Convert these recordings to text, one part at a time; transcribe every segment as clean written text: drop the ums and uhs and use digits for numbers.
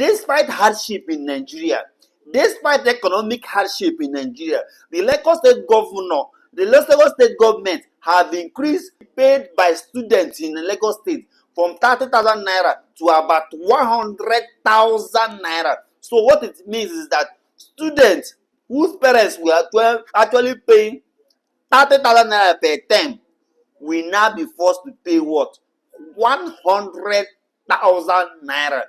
Despite hardship in Nigeria, despite economic hardship in Nigeria, the Lagos State governor, the Lagos State government have increased paid by students in Lagos State from 30,000 naira to about 100,000 naira. So what it means is that students whose parents were actually paying 30,000 naira per term will now be forced to pay what? 100,000 naira.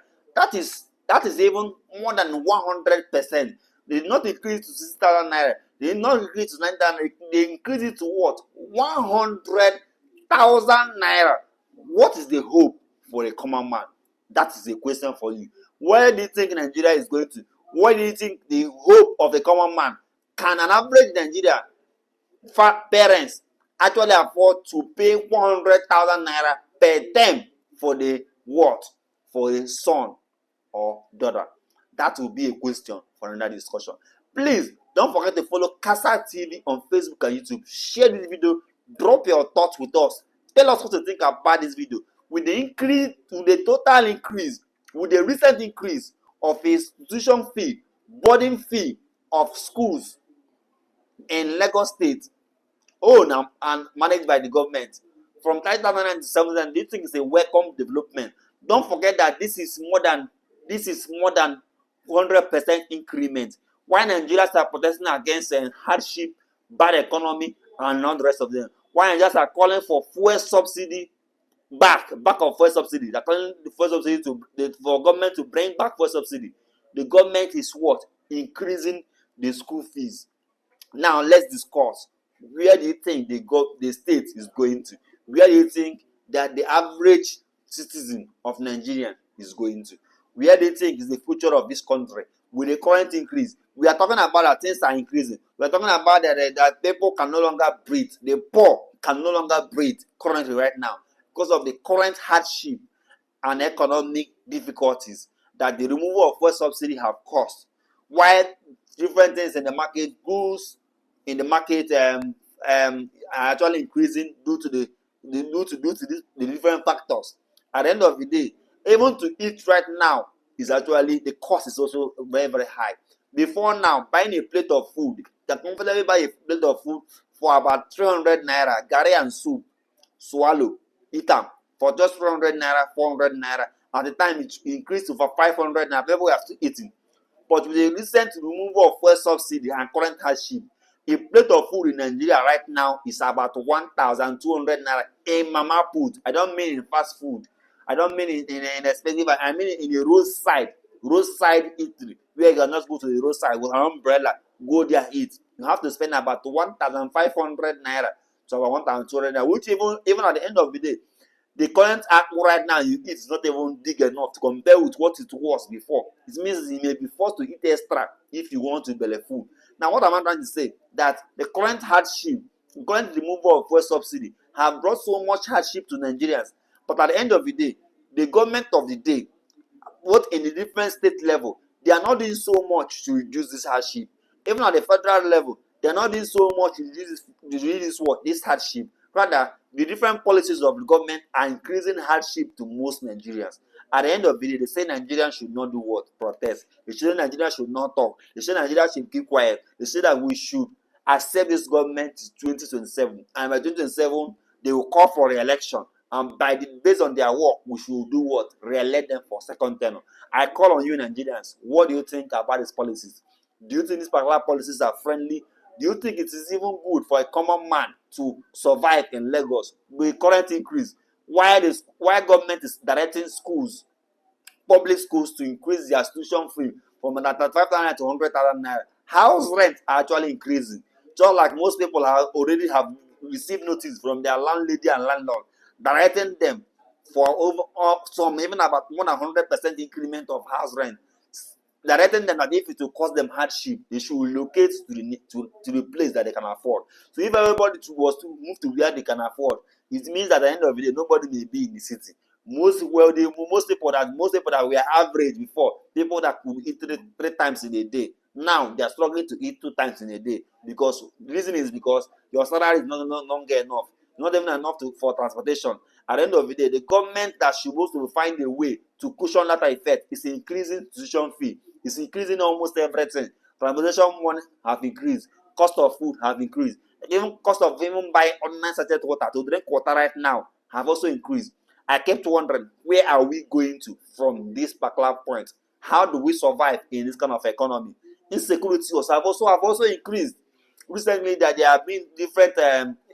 That is even more than 100%. They did not increase to 60,000 naira. They did not increase to 9,000. They increased it to what? 100,000 naira. What is the hope for a common man? That is a question for you. Where do you think Nigeria is going to? What do you think the hope of a common man? Can an average Nigerian parents actually afford to pay 100,000 naira per term for the what? For a son or daughter? That will be a question for another discussion. Please don't forget to follow Kasa TV on Facebook and YouTube. Share this video. Drop your thoughts with us. Tell us what you think about this video. With the increase, with the total increase, with the recent increase of institution fee, boarding fee of schools in Lagos State, owned and managed by the government from 2009 to 2017, do you think it's a welcome development? Don't forget that this is more than 100% increment. Why Nigerians are protesting against hardship, bad economy, and all the rest of them? Why Nigerians are calling for fuel subsidy back of fuel subsidy? They're calling the fuel subsidy for government to bring back fuel subsidy. The government is what? Increasing the school fees. Now let's discuss. Where do you think the state is going to? Where do you think that the average citizen of Nigeria is going to? Where do you think is the future of this country? With the current increase, we are talking about that things are increasing. We are talking about that people can no longer breathe. The poor can no longer breathe currently right now because of the current hardship and economic difficulties that the removal of fuel subsidy have caused. While different things in the market, goods in the market are actually increasing due to the different factors. At the end of the day, even to eat right now is actually the cost is also very, very high. Before now, buying a plate of food, you can comfortably buy a plate of food for about 300 naira, garri and soup, swallow, eat them for just 300 naira, 400 naira. At the time, it increased to for 500 naira. People are still eating. But with the recent removal of fuel subsidy and current hardship, a plate of food in Nigeria right now is about 1,200 naira. A mama put. I don't mean in fast food. I don't mean in expensive. I mean in a roadside eatery where you cannot go to the roadside with an umbrella, go there eat. You have to spend about 1,500 naira to about 1,200 naira, which even at the end of the day, the current act right now you eat is not even big enough to compare with what it was before. It means you may be forced to eat extra if you want to belly food. Now, what am I trying to say? That the current hardship, the current removal of fuel subsidy have brought so much hardship to Nigerians. But at the end of the day, the government of the day, both in the different state level, they are not doing so much to reduce this hardship. Even at the federal level, they are not doing so much to reduce this hardship. Rather, the different policies of the government are increasing hardship to most Nigerians. At the end of the day, they say Nigerians should not do what? Protest. They say Nigerians should not talk. They say Nigerians should keep quiet. They say that we should accept this government in 2027. And by 2027, they will call for re-election. And based on their work, we should do what? Re-elect them for second term. I call on you, Nigerians. What do you think about these policies? Do you think these particular policies are friendly? Do you think it is even good for a common man to survive in Lagos with current increase? Why government is directing schools, public schools, to increase their tuition fee from 35,000 to 100,000 naira? House rent are actually increasing. Just like most people already have received notice from their landlady and landlord, directing them for some even about more than 100% increment of house rent. Directing them that if it will cause them hardship, they should relocate to the place that they can afford. So if everybody was to move to where they can afford, it means that at the end of the day, nobody may be in the city. Most people that were average before, people that could eat three times in a day, now they are struggling to eat 2 times in a day. Because the reason is because your salary is not longer enough, not even enough for transportation. At the end of the day, the government that should supposed to find a way to cushion that effect is increasing tuition fee. It's increasing almost everything. Transportation money have increased. Cost of food have increased. Even cost of even buying ordinary sachet water to drink water right now have also increased. I kept wondering, where are we going to from this particular point? How do we survive in this kind of economy? Insecurity have also increased. Recently, that there have been different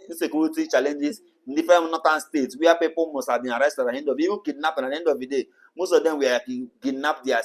insecurity challenges in different northern states where people must have been arrested at the end of, even kidnapped at the end of the day. Most of them were kidnapped their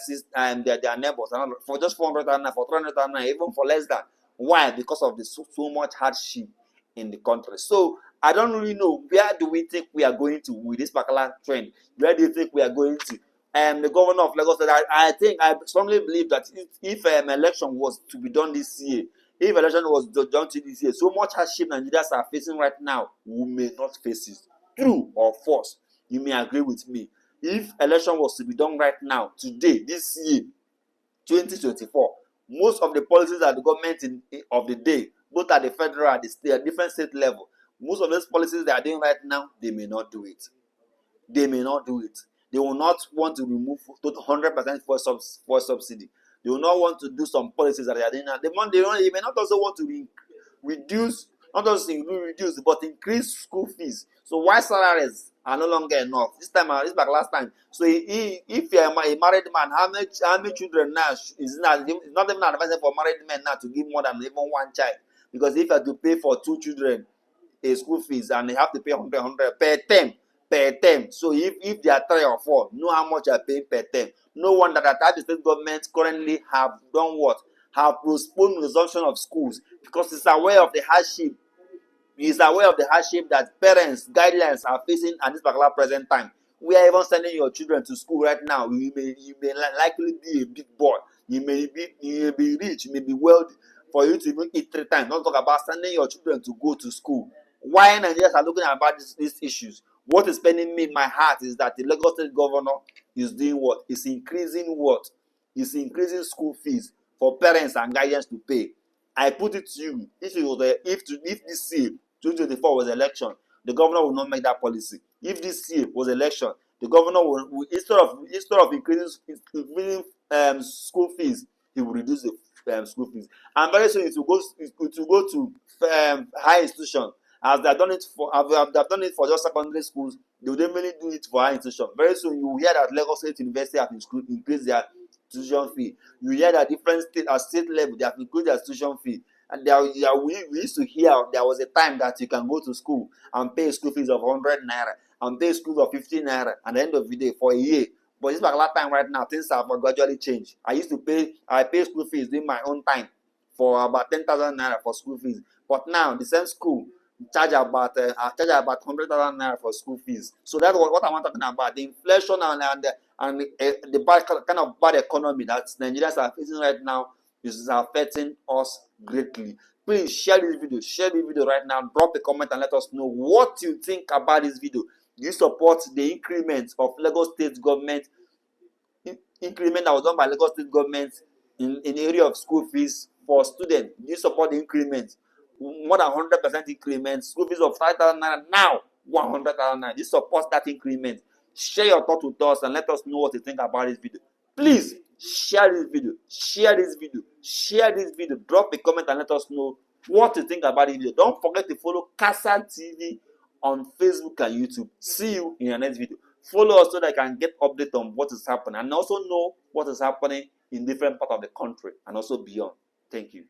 neighbors for just 400 naira, for 300 naira, even for less than. Why? Because of the so much hardship in the country. So I don't really know, where do we think we are going to with this particular trend? Where do you think we are going to? The governor of Lagos said, I strongly believe that if election was to be done this year, if election was done this year, so much hardship Nigerians are facing right now, we may not face it. True or false? You may agree with me. If election was to be done right now, today, this year, 2024, most of the policies that the government of the day, both at the federal and the state, at different state level, most of those policies they are doing right now, they may not do it. They may not do it. They will not want to remove 100% for subsidy. They will not want to do some policies that they are doing now. They may not also want to reduce, not just reduce, but increase school fees. So why salaries are no longer enough? This back last time. So if you are a married man, how many children now is not even advisable for married men now to give more than even one child? Because if you have to pay for 2 children a school fees and they have to pay 100 per term. So if they are 3 or 4, know how much you are paying per term. No wonder that the state government currently have done what? Have postponed resumption of schools because it's aware of the hardship. It's aware of the hardship that parents, guidelines are facing at this particular present time. We are even sending your children to school right now. You may likely be a big boy. You may be rich. You may be wealthy for you to even eat 3 times. Don't talk about sending your children to go to school. Why Nigerians are looking about these issues? What is paining me in my heart is that the Lagos State governor is doing what? Is increasing what? Is increasing school fees for parents and guardians to pay. I put it to you, if this year 2024 was election, the governor will not make that policy. If this year was election, the governor will instead of increasing school fees, he will reduce the school fees. And very soon it will go to high institution. As they have done it for just secondary schools, they will definitely do it for high institution. Very soon you will hear that Lagos State University have increased their tuition fee. You hear that different state level they have increased their tuition fee. And we used to hear there was a time that you can go to school and pay school fees of 100 naira and pay school of 50 naira at the end of the day for a year. But this particular time right now, things have gradually changed. I pay school fees during my own time for about 10,000 naira for school fees. But now the same school charge about 100,000 naira for school fees. So that's what I'm talking about. The inflation and the kind of bad economy that Nigerians are facing right now is affecting us greatly. Please share this video right now. Drop a comment and let us know what you think about this video. Do you support the increment of Lagos State government increment that was done by Lagos State government in the area of school fees for students? Do you support the increment? More than 100% increment, school fees of 5,000 naira now 100,000 naira. Do you support that increment? Share your thoughts with us and let us know what you think about this video. Please share this video. Drop a comment and let us know what you think about this video. Don't forget to follow Kasa TV on Facebook and YouTube. See you in the next video. Follow us so that you can get update on what is happening and also know what is happening in different parts of the country and also beyond. Thank you.